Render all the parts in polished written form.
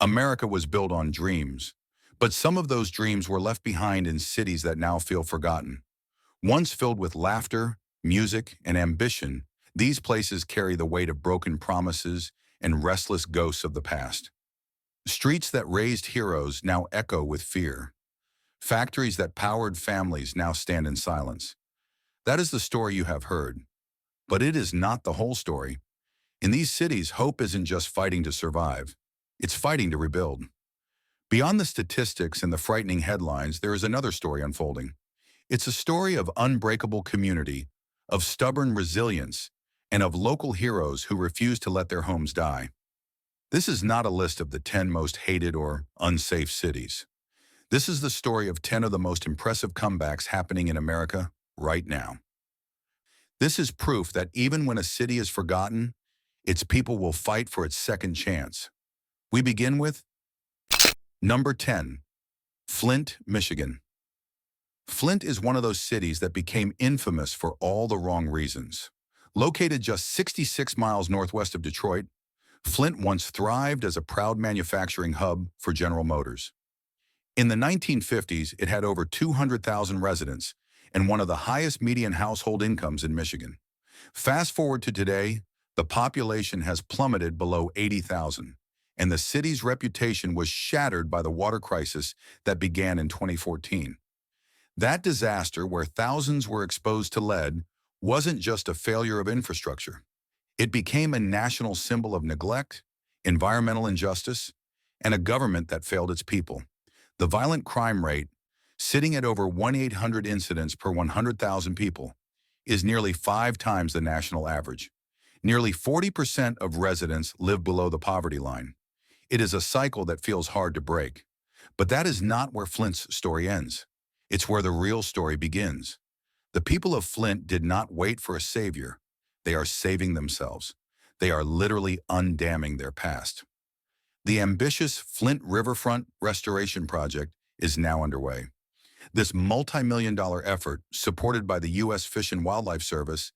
America was built on dreams, but some of those dreams were left behind in cities that now feel forgotten. Once filled with laughter, music, and ambition, these places carry the weight of broken promises and restless ghosts of the past. Streets that raised heroes now echo with fear. Factories that powered families now stand in silence. That is the story you have heard. But it is not the whole story. In these cities, hope isn't just fighting to survive. It's fighting to rebuild. Beyond the statistics and the frightening headlines, there is another story unfolding. It's a story of unbreakable community, of stubborn resilience, and of local heroes who refuse to let their homes die. This is not a list of the 10 most hated or unsafe cities. This is the story of 10 of the most impressive comebacks happening in America right now. This is proof that even when a city is forgotten, its people will fight for its second chance. We begin with number 10, Flint, Michigan. Flint is one of those cities that became infamous for all the wrong reasons. Located just 66 miles northwest of Detroit, Flint once thrived as a proud manufacturing hub for General Motors. In the 1950s, it had over 200,000 residents and one of the highest median household incomes in Michigan. Fast forward to today, the population has plummeted below 80,000, and the city's reputation was shattered by the water crisis that began in 2014. That disaster, where thousands were exposed to lead, wasn't just a failure of infrastructure. It became a national symbol of neglect, environmental injustice, and a government that failed its people. The violent crime rate, sitting at over 1,800 incidents per 100,000 people, is nearly 5 times the national average. Nearly 40% of residents live below the poverty line. It is a cycle that feels hard to break. But that is not where Flint's story ends. It's where the real story begins. The people of Flint did not wait for a savior. They are saving themselves. They are literally undamming their past. The ambitious Flint Riverfront Restoration Project is now underway. This multi-million-dollar effort, supported by the U.S. Fish and Wildlife Service,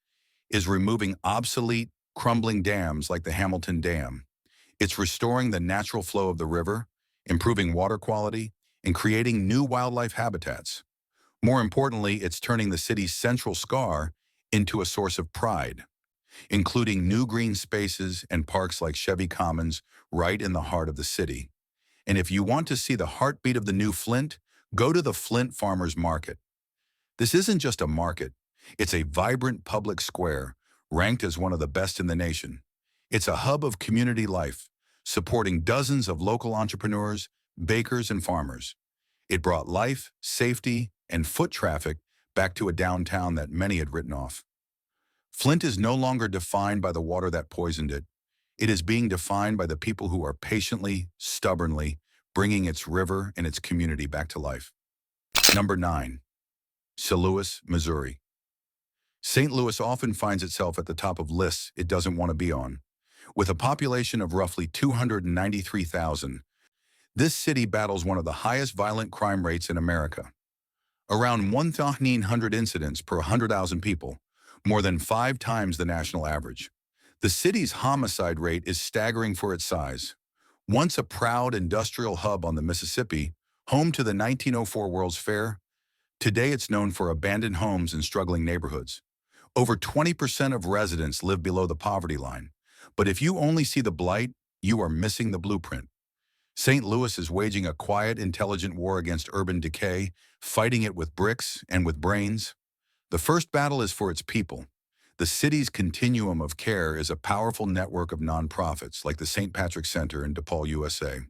is removing obsolete, crumbling dams like the Hamilton Dam. It's restoring the natural flow of the river, improving water quality, and creating new wildlife habitats. More importantly, it's turning the city's central scar into a source of pride, including new green spaces and parks like Chevy Commons right in the heart of the city. And if you want to see the heartbeat of the new Flint, go to the Flint Farmers Market. This isn't just a market. It's a vibrant public square, ranked as one of the best in the nation. It's a hub of community life, supporting dozens of local entrepreneurs, bakers, and farmers. It brought life, safety, and foot traffic back to a downtown that many had written off. Flint is no longer defined by the water that poisoned it. It is being defined by the people who are patiently, stubbornly, bringing its river and its community back to life. Number 9. St. Louis, Missouri. St. Louis often finds itself at the top of lists it doesn't want to be on. With a population of roughly 293,000, this city battles one of the highest violent crime rates in America. Around 1,900 incidents per 100,000 people, more than 5 times the national average. The city's homicide rate is staggering for its size. Once a proud industrial hub on the Mississippi, home to the 1904 World's Fair, today it's known for abandoned homes and struggling neighborhoods. Over 20% of residents live below the poverty line. But if you only see the blight, you are missing the blueprint. St. Louis is waging a quiet, intelligent war against urban decay, fighting it with bricks and with brains. The first battle is for its people. The city's continuum of care is a powerful network of nonprofits like the St. Patrick's Center in DePaul, USA.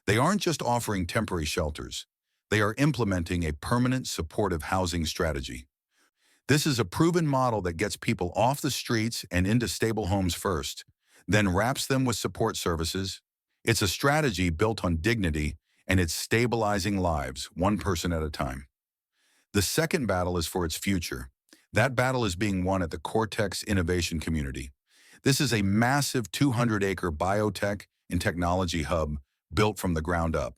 They aren't just offering temporary shelters. They are implementing a permanent supportive housing strategy. This is a proven model that gets people off the streets and into stable homes first, then wraps them with support services. It's a strategy built on dignity, and it's stabilizing lives, one person at a time. The second battle is for its future. That battle is being won at the Cortex Innovation Community. This is a massive 200-acre biotech and technology hub built from the ground up.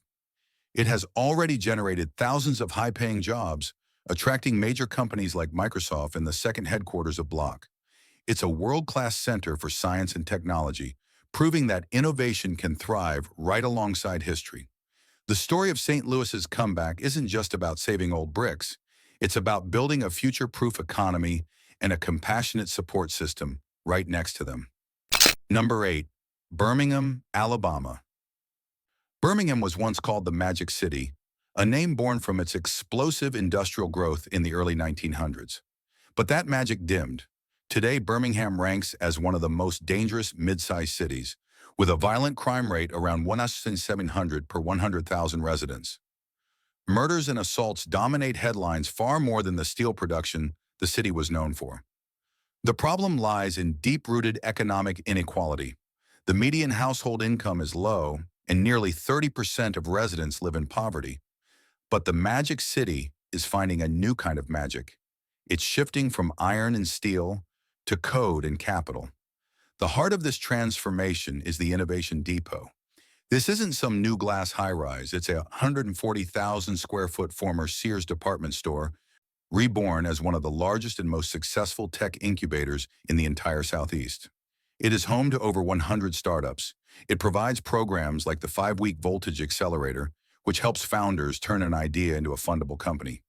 It has already generated thousands of high-paying jobs, attracting major companies like Microsoft and the second headquarters of Block. It's a world-class center for science and technology, proving that innovation can thrive right alongside history. The story of St. Louis's comeback isn't just about saving old bricks. It's about building a future-proof economy and a compassionate support system right next to them. Number 8. Birmingham, Alabama. Birmingham was once called the Magic City, a name born from its explosive industrial growth in the early 1900s. But that magic dimmed. Today, Birmingham ranks as one of the most dangerous mid-sized cities, with a violent crime rate around 1,700 per 100,000 residents. Murders and assaults dominate headlines far more than the steel production the city was known for. The problem lies in deep-rooted economic inequality. The median household income is low, and nearly 30% of residents live in poverty. But the Magic City is finding a new kind of magic. It's shifting from iron and steel to code and capital. The heart of this transformation is the Innovation Depot. This isn't some new glass high-rise. It's a 140,000 square foot former Sears department store, reborn as one of the largest and most successful tech incubators in the entire Southeast. It is home to over 100 startups. It provides programs like the 5-week Voltage Accelerator, which helps founders turn an idea into a fundable company.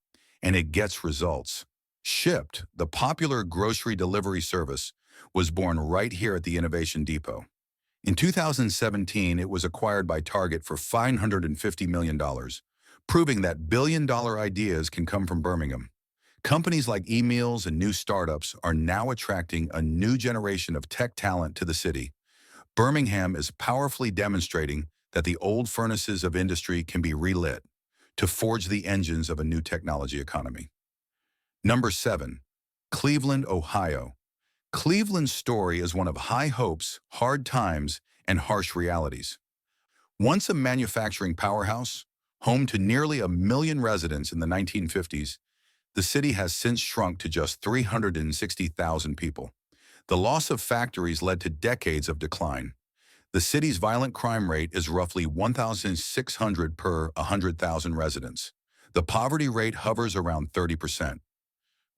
And it gets results. Shipped, the popular grocery delivery service, was born right here at the Innovation Depot. In 2017, it was acquired by Target for $550 million, proving that billion-dollar ideas can come from Birmingham. Companies like eMeals and new startups are now attracting a new generation of tech talent to the city. Birmingham is powerfully demonstrating that the old furnaces of industry can be relit to forge the engines of a new technology economy. Number 7. Cleveland, Ohio. Cleveland's story is one of high hopes, hard times, and harsh realities. Once a manufacturing powerhouse, home to nearly 1 million residents in the 1950s, the city has since shrunk to just 360,000 people. The loss of factories led to decades of decline. The city's violent crime rate is roughly 1,600 per 100,000 residents. The poverty rate hovers around 30%.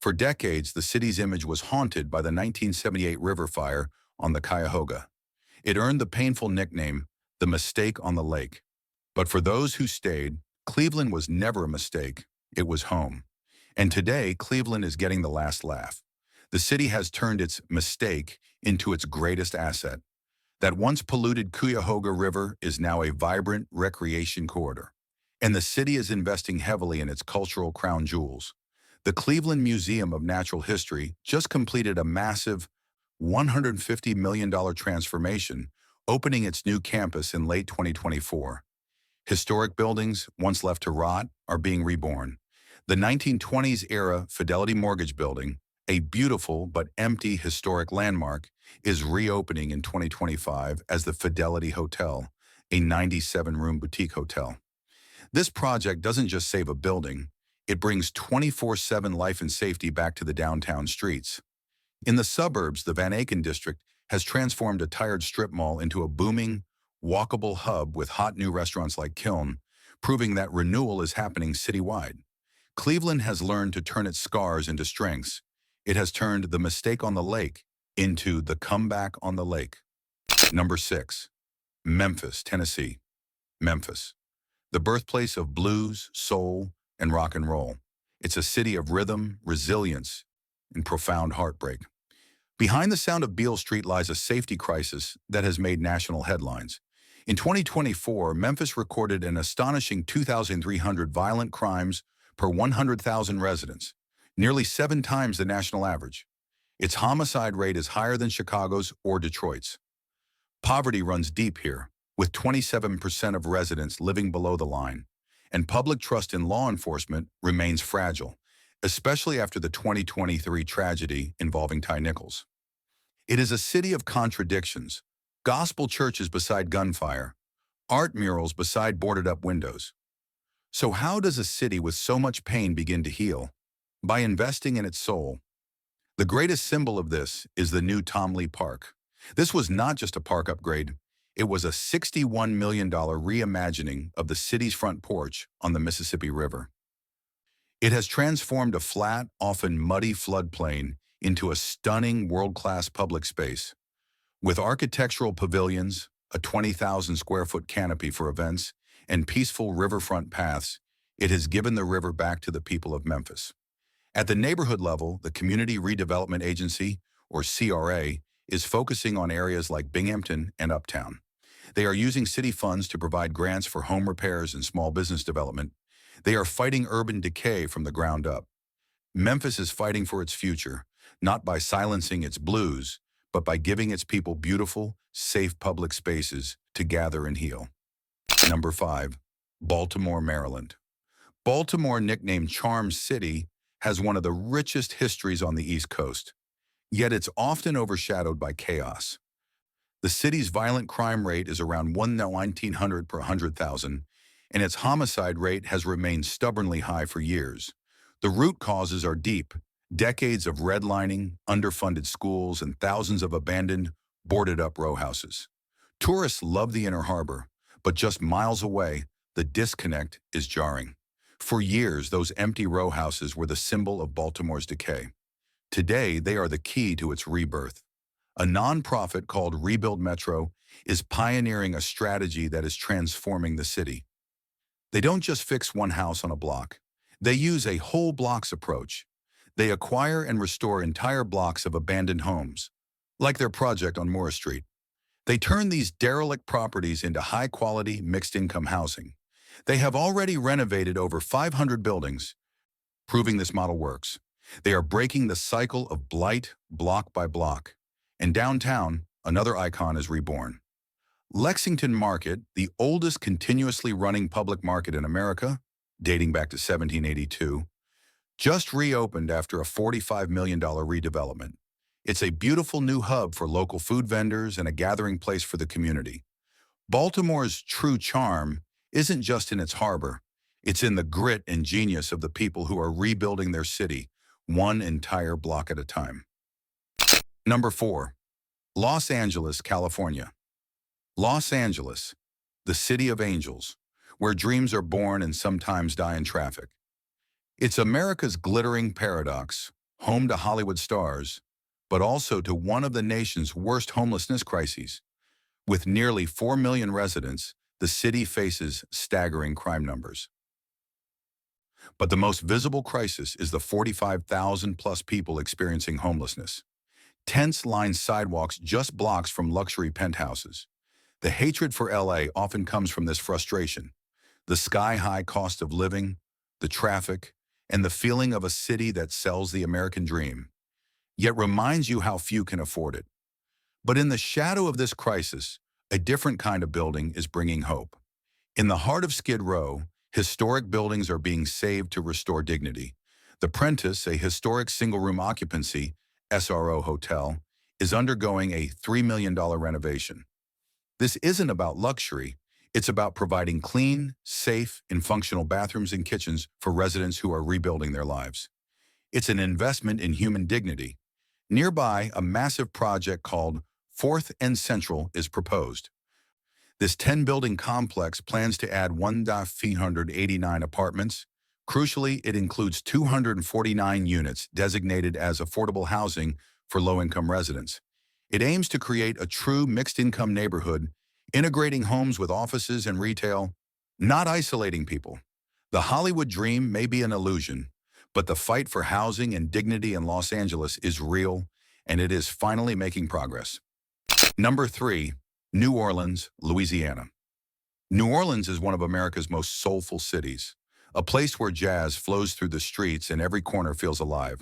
For decades, the city's image was haunted by the 1978 river fire on the Cuyahoga. It earned the painful nickname, the mistake on the lake. But for those who stayed, Cleveland was never a mistake. It was home. And today, Cleveland is getting the last laugh. The city has turned its mistake into its greatest asset. That once polluted Cuyahoga River is now a vibrant recreation corridor. And the city is investing heavily in its cultural crown jewels. The Cleveland Museum of Natural History just completed a massive $150 million transformation, opening its new campus in late 2024. Historic buildings, once left to rot, are being reborn. The 1920s-era Fidelity Mortgage Building, a beautiful but empty historic landmark, is reopening in 2025 as the Fidelity Hotel, a 97-room boutique hotel. This project doesn't just save a building, it brings 24/7 life and safety back to the downtown streets. In the suburbs, the Van Aken district has transformed a tired strip mall into a booming, walkable hub with hot new restaurants like Kiln, proving that renewal is happening citywide. Cleveland has learned to turn its scars into strengths. It has turned the mistake on the lake into the comeback on the lake. Number 6. Memphis, Tennessee. Memphis, the birthplace of blues, soul, and rock and roll. It's a city of rhythm, resilience, and profound heartbreak. Behind the sound of Beale Street lies a safety crisis that has made national headlines. In 2024, Memphis recorded an astonishing 2,300 violent crimes per 100,000 residents, nearly 7 times the national average. Its homicide rate is higher than Chicago's or Detroit's. Poverty runs deep here, with 27% of residents living below the line, and public trust in law enforcement remains fragile, especially after the 2023 tragedy involving Ty Nichols. It is a city of contradictions: gospel churches beside gunfire, art murals beside boarded-up windows. So how does a city with so much pain begin to heal? By investing in its soul. The greatest symbol of this is the new Tom Lee Park. This was not just a park upgrade. It was a $61 million reimagining of the city's front porch on the Mississippi River. It has transformed a flat, often muddy floodplain into a stunning world-class public space. With architectural pavilions, a 20,000 square foot canopy for events, and peaceful riverfront paths, it has given the river back to the people of Memphis. At the neighborhood level, the Community Redevelopment Agency, or CRA, is focusing on areas like Binghamton and Uptown. They are using city funds to provide grants for home repairs and small business development. They are fighting urban decay from the ground up. Memphis is fighting for its future, not by silencing its blues, but by giving its people beautiful, safe public spaces to gather and heal. Number 5. Baltimore, Maryland. Baltimore, nicknamed Charm City, has one of the richest histories on the East Coast, yet it's often overshadowed by chaos. The city's violent crime rate is around 1,900 per 100,000, and its homicide rate has remained stubbornly high for years. The root causes are deep: decades of redlining, underfunded schools, and thousands of abandoned, boarded-up row houses. Tourists love the Inner Harbor, but just miles away, the disconnect is jarring. For years, those empty row houses were the symbol of Baltimore's decay. Today, they are the key to its rebirth. A nonprofit called Rebuild Metro is pioneering a strategy that is transforming the city. They don't just fix one house on a block. They use a whole blocks approach. They acquire and restore entire blocks of abandoned homes, like their project on Moore Street. They turn these derelict properties into high-quality, mixed-income housing. They have already renovated over 500 buildings, proving this model works. They are breaking the cycle of blight block by block. In downtown, another icon is reborn. Lexington Market, the oldest continuously running public market in America, dating back to 1782, just reopened after a $45 million redevelopment. It's a beautiful new hub for local food vendors and a gathering place for the community. Baltimore's true charm isn't just in its harbor. It's in the grit and genius of the people who are rebuilding their city, one entire block at a time. Number 4. Los Angeles, California. Los Angeles, the city of angels, where dreams are born and sometimes die in traffic. It's America's glittering paradox, home to Hollywood stars, but also to one of the nation's worst homelessness crises. With nearly 4 million residents, the city faces staggering crime numbers. But the most visible crisis is the 45,000 plus people experiencing homelessness. Tents line sidewalks just blocks from luxury penthouses. The hatred for LA often comes from this frustration: the sky-high cost of living, the traffic, and the feeling of a city that sells the American dream, yet reminds you how few can afford it. But in the shadow of this crisis, a different kind of building is bringing hope. In the heart of Skid Row, historic buildings are being saved to restore dignity. The Prentice, a historic single-room occupancy SRO hotel, is undergoing a $3 million renovation. This isn't about luxury. It's about providing clean, safe, and functional bathrooms and kitchens for residents who are rebuilding their lives. It's an investment in human dignity. Nearby, a massive project called 4th and Central is proposed. This 10-building complex plans to add 1,389 apartments. Crucially, it includes 249 units designated as affordable housing for low-income residents. It aims to create a true mixed-income neighborhood, integrating homes with offices and retail, not isolating people. The Hollywood dream may be an illusion, but the fight for housing and dignity in Los Angeles is real, and it is finally making progress. Number 3. New Orleans, Louisiana. New Orleans is one of America's most soulful cities, a place where jazz flows through the streets and every corner feels alive.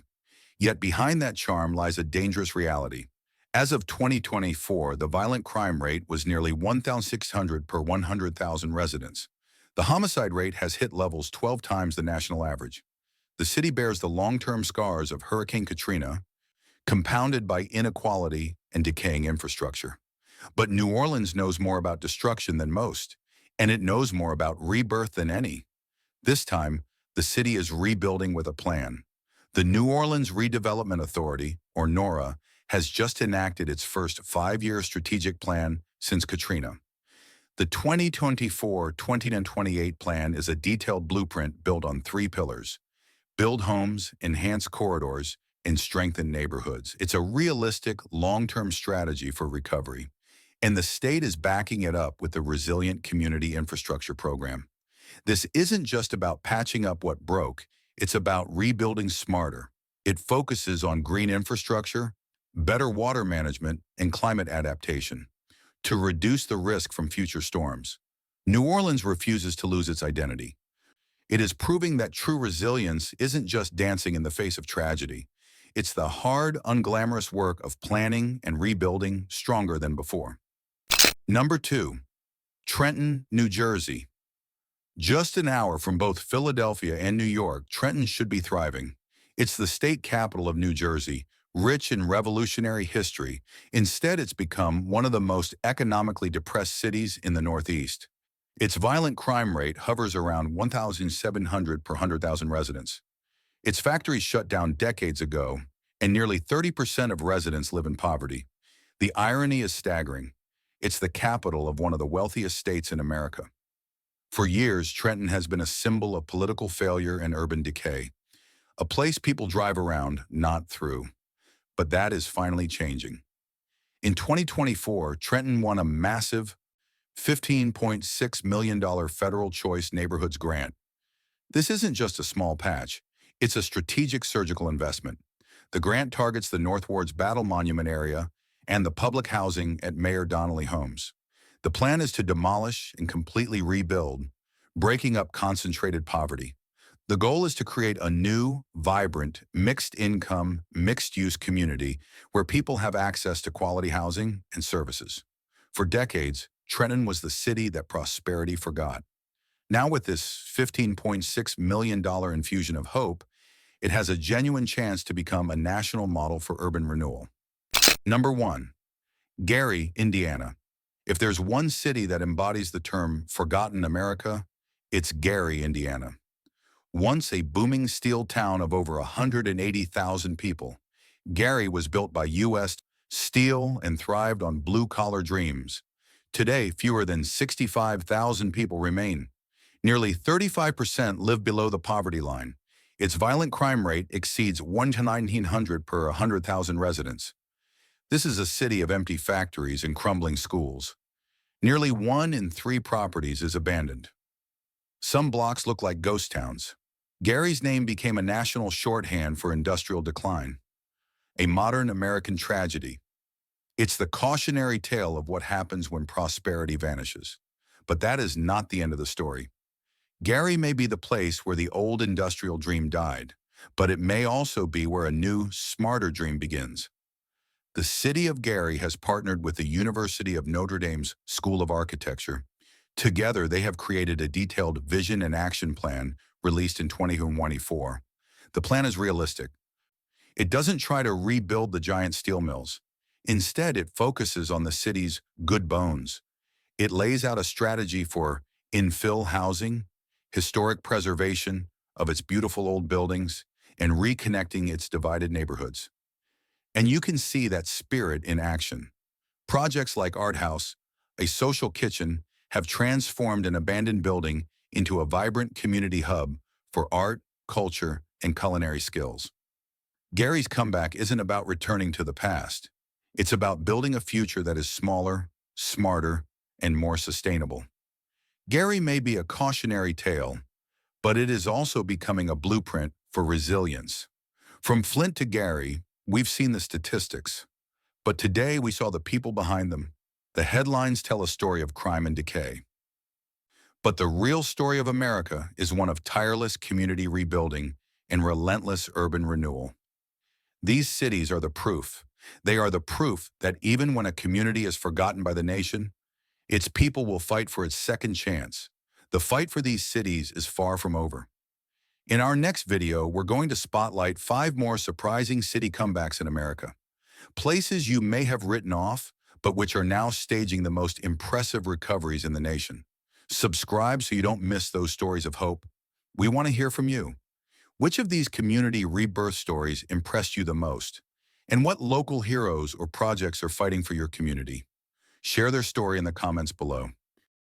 Yet behind that charm lies a dangerous reality. As of 2024, the violent crime rate was nearly 1,600 per 100,000 residents. The homicide rate has hit levels 12 times the national average. The city bears the long-term scars of Hurricane Katrina, compounded by inequality and decaying infrastructure. But New Orleans knows more about destruction than most, and it knows more about rebirth than any. This time, the city is rebuilding with a plan. The New Orleans Redevelopment Authority, or NORA, has just enacted its first 5-year strategic plan since Katrina. The 2024-2028 plan is a detailed blueprint built on 3 pillars: build homes, enhance corridors, and strengthen neighborhoods. It's a realistic, long-term strategy for recovery, and the state is backing it up with the Resilient Community Infrastructure Program. This isn't just about patching up what broke, it's about rebuilding smarter. It focuses on green infrastructure, better water management, and climate adaptation to reduce the risk from future storms. New Orleans refuses to lose its identity. It is proving that true resilience isn't just dancing in the face of tragedy. It's the hard, unglamorous work of planning and rebuilding stronger than before. Number 2. Trenton, New Jersey. Just an hour from both Philadelphia and New York, Trenton should be thriving. It's the state capital of New Jersey, rich in revolutionary history. Instead, it's become one of the most economically depressed cities in the Northeast. Its violent crime rate hovers around 1,700 per 100,000 residents. Its factories shut down decades ago, and nearly 30% of residents live in poverty. The irony is staggering. It's the capital of one of the wealthiest states in America. For years, Trenton has been a symbol of political failure and urban decay, a place people drive around, not through. But that is finally changing. In 2024, Trenton won a massive $15.6 million Federal Choice Neighborhoods grant. This isn't just a small patch, it's a strategic surgical investment. The grant targets the North Ward's Battle Monument area and the public housing at Mayor Donnelly homes. The plan is to demolish and completely rebuild, breaking up concentrated poverty. The goal is to create a new, vibrant, mixed-income, mixed-use community where people have access to quality housing and services. For decades, Trenton was the city that prosperity forgot. Now with this $15.6 million infusion of hope, it has a genuine chance to become a national model for urban renewal. Number 1. Gary, Indiana. If there's one city that embodies the term forgotten America, it's Gary, Indiana. Once a booming steel town of over 180,000 people, Gary was built by U.S. Steel and thrived on blue-collar dreams. Today, fewer than 65,000 people remain. Nearly 35% live below the poverty line. Its violent crime rate exceeds 1 to 1,900 per 100,000 residents. This is a city of empty factories and crumbling schools. Nearly 1 in 3 properties is abandoned. Some blocks look like ghost towns. Gary's name became a national shorthand for industrial decline, a modern American tragedy. It's the cautionary tale of what happens when prosperity vanishes. But that is not the end of the story. Gary may be the place where the old industrial dream died, but it may also be where a new, smarter dream begins. The city of Gary has partnered with the University of Notre Dame's School of Architecture. Together, they have created a detailed vision and action plan released in 2024. The plan is realistic. It doesn't try to rebuild the giant steel mills. Instead, it focuses on the city's good bones. It lays out a strategy for infill housing, historic preservation of its beautiful old buildings, and reconnecting its divided neighborhoods. And you can see that spirit in action. Projects like Art House, a social kitchen, have transformed an abandoned building into a vibrant community hub for art, culture, and culinary skills. Gary's comeback isn't about returning to the past. It's about building a future that is smaller, smarter, and more sustainable. Gary may be a cautionary tale, but it is also becoming a blueprint for resilience. From Flint to Gary, we've seen the statistics, but today we saw the people behind them. The headlines tell a story of crime and decay. But the real story of America is one of tireless community rebuilding and relentless urban renewal. These cities are the proof. They are the proof that even when a community is forgotten by the nation, its people will fight for its second chance. The fight for these cities is far from over. In our next video, we're going to spotlight 5 more surprising city comebacks in America. Places you may have written off, but which are now staging the most impressive recoveries in the nation. Subscribe so you don't miss those stories of hope. We want to hear from you. Which of these community rebirth stories impressed you the most? And what local heroes or projects are fighting for your community? Share their story in the comments below.